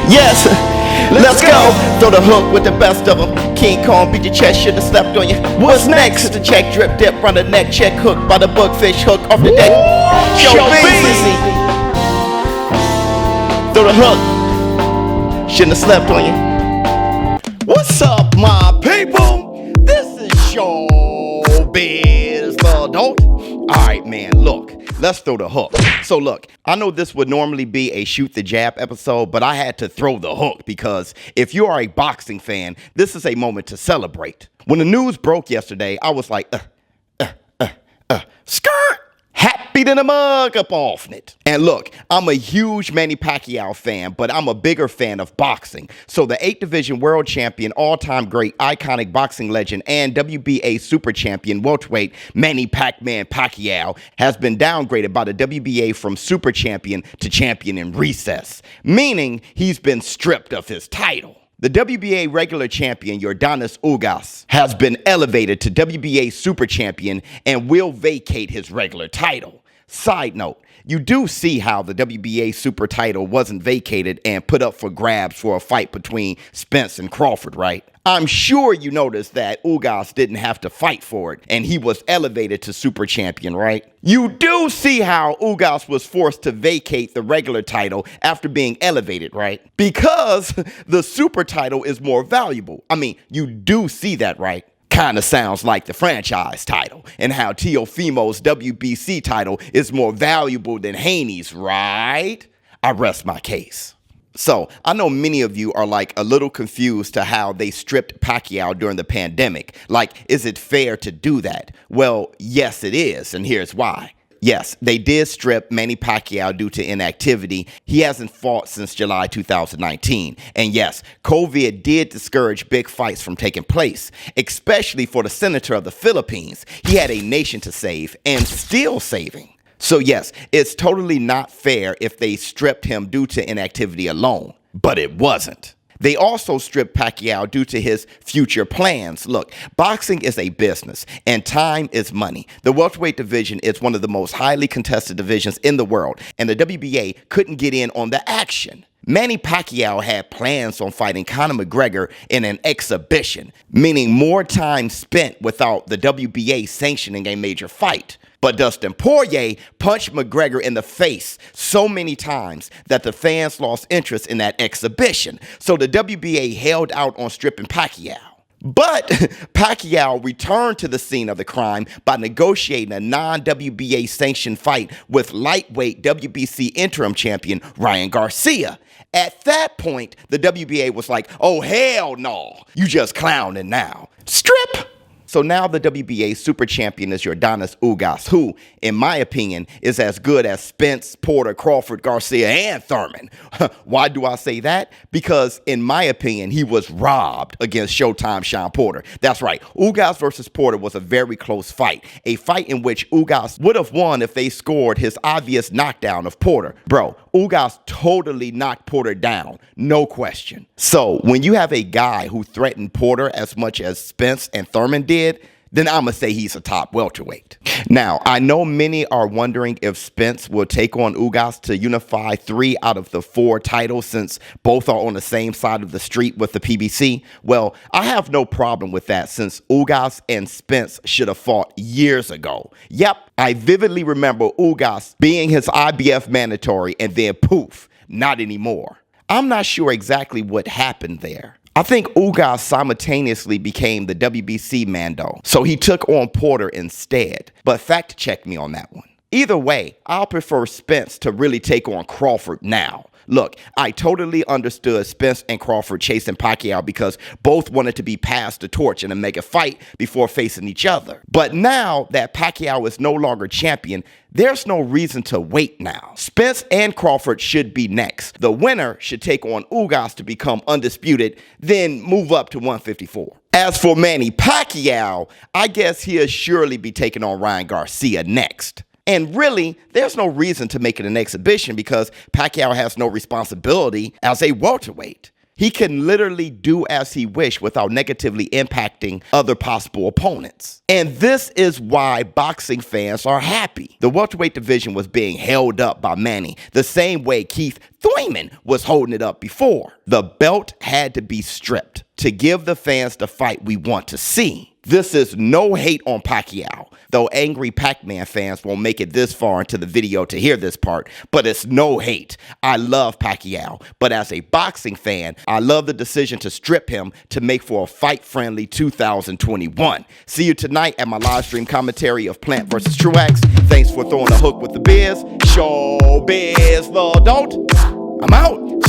Yes, let's go. Throw the hook with the best of them. King Kong beat your chest, should've slept on you. What's next? The check, drip, dip, run the neck, check, hook by the book, fish, hook off the deck. ShowBizz. Throw the hook, shouldn't have slept on you. What's up, my people? This is ShowBizz, the adult. Alright, man, look, let's throw the hook. So look, I know this would normally be a shoot the jab episode, but I had to throw the hook because if you are a boxing fan, this is a moment to celebrate. When the news broke yesterday, I was like, skirt! Happy to the mug up off it. And look, I'm a huge Manny Pacquiao fan, but I'm a bigger fan of boxing. So the 8th division world champion, all-time great, iconic boxing legend, and WBA super champion welterweight Manny Pac-Man Pacquiao has been downgraded by the WBA from super champion to champion in recess, meaning he's been stripped of his title. The WBA regular champion, Yordenis Ugas, has been elevated to WBA super champion and will vacate his regular title. Side note, you do see how the WBA super title wasn't vacated and put up for grabs for a fight between Spence and Crawford, right? I'm sure you noticed that Ugas didn't have to fight for it, and he was elevated to super champion, right? You do see how Ugas was forced to vacate the regular title after being elevated, right? Because the super title is more valuable. I mean, you do see that, right? Kind of sounds like the franchise title and how Teofimo's WBC title is more valuable than Haney's, right? I rest my case. So, I know many of you are like a little confused to how they stripped Pacquiao during the pandemic. Like, is it fair to do that? Well, yes, it is, and here's why. Yes, they did strip Manny Pacquiao due to inactivity. He hasn't fought since July 2019. And yes, COVID did discourage big fights from taking place, especially for the senator of the Philippines. He had a nation to save and still saving. So yes, it's totally not fair if they stripped him due to inactivity alone, but it wasn't. They also stripped Pacquiao due to his future plans. Look, boxing is a business and time is money. The welterweight division is one of the most highly contested divisions in the world, and the WBA couldn't get in on the action. Manny Pacquiao had plans on fighting Conor McGregor in an exhibition, meaning more time spent without the WBA sanctioning a major fight. But Dustin Poirier punched McGregor in the face so many times that the fans lost interest in that exhibition. So the WBA held out on stripping Pacquiao. But Pacquiao returned to the scene of the crime by negotiating a non-WBA sanctioned fight with lightweight WBC interim champion Ryan Garcia. At that point, the WBA was like, oh, hell no, you just clowning now. Strip! So now the WBA super champion is Yordenis Ugas, who, in my opinion, is as good as Spence, Porter, Crawford, Garcia, and Thurman. Why do I say that? Because, in my opinion, he was robbed against Showtime Sean Porter. That's right, Ugas versus Porter was a very close fight, a fight in which Ugas would have won if they scored his obvious knockdown of Porter. Bro, Ugas totally knocked Porter down, no question. So, when you have a guy who threatened Porter as much as Spence and Thurman did, then I'm going to say he's a top welterweight. Now, I know many are wondering if Spence will take on Ugas to unify 3 out of the 4 titles since both are on the same side of the street with the PBC. Well, I have no problem with that since Ugas and Spence should have fought years ago. Yep, I vividly remember Ugas being his IBF mandatory and then poof, not anymore. I'm not sure exactly what happened there. I think Ugas simultaneously became the WBC Mando, so he took on Porter instead. But fact check me on that one. Either way, I'll prefer Spence to really take on Crawford now. Look, I totally understood Spence and Crawford chasing Pacquiao because both wanted to be passed the torch in a mega fight before facing each other. But now that Pacquiao is no longer champion, there's no reason to wait now. Spence and Crawford should be next. The winner should take on Ugas to become undisputed, then move up to 154. As for Manny Pacquiao, I guess he'll surely be taking on Ryan Garcia next. And really, there's no reason to make it an exhibition because Pacquiao has no responsibility as a welterweight. He can literally do as he wishes without negatively impacting other possible opponents. And this is why boxing fans are happy. The welterweight division was being held up by Manny the same way Keith Thurman was holding it up before. The belt had to be stripped to give the fans the fight we want to see. This is no hate on Pacquiao, though angry Pac-Man fans won't make it this far into the video to hear this part, but it's no hate. I love Pacquiao, but as a boxing fan, I love the decision to strip him to make for a fight-friendly 2021. See you tonight at my live stream commentary of Plant vs. Truax. Thanks for throwing a hook with the biz. ShowBizz, the adult. I'm out.